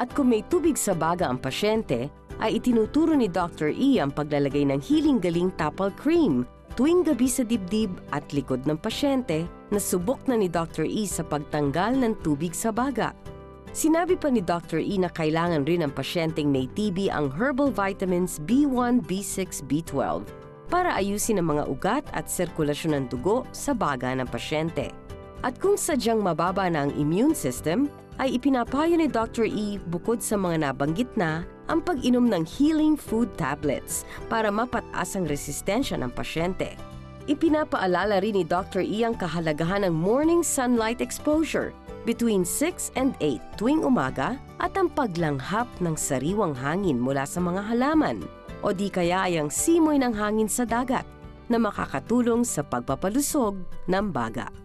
At kung may tubig sa baga ang pasyente, ay itinuturo ni Dr. E ang paglalagay ng Healing Galing Tapal Cream tuwing gabi sa dibdib at likod ng pasyente na subok na ni Dr. E sa pagtanggal ng tubig sa baga. Sinabi pa ni Dr. E na kailangan rin ng pasyenteng may TB ang herbal vitamins B1, B6, B12 para ayusin ang mga ugat at sirkulasyon ng dugo sa baga ng pasyente. At kung sadyang mababa na ang immune system, ay ipinapayo ni Dr. E bukod sa mga nabanggit na ang pag-inom ng healing food tablets para mapataas ang resistensya ng pasyente. Ipinapaalala rin ni Dr. E ang kahalagahan ng morning sunlight exposure between 6 and 8 tuwing umaga at ang paglanghap ng sariwang hangin mula sa mga halaman o di kaya ay ang simoy ng hangin sa dagat na makakatulong sa pagpapalusog ng baga.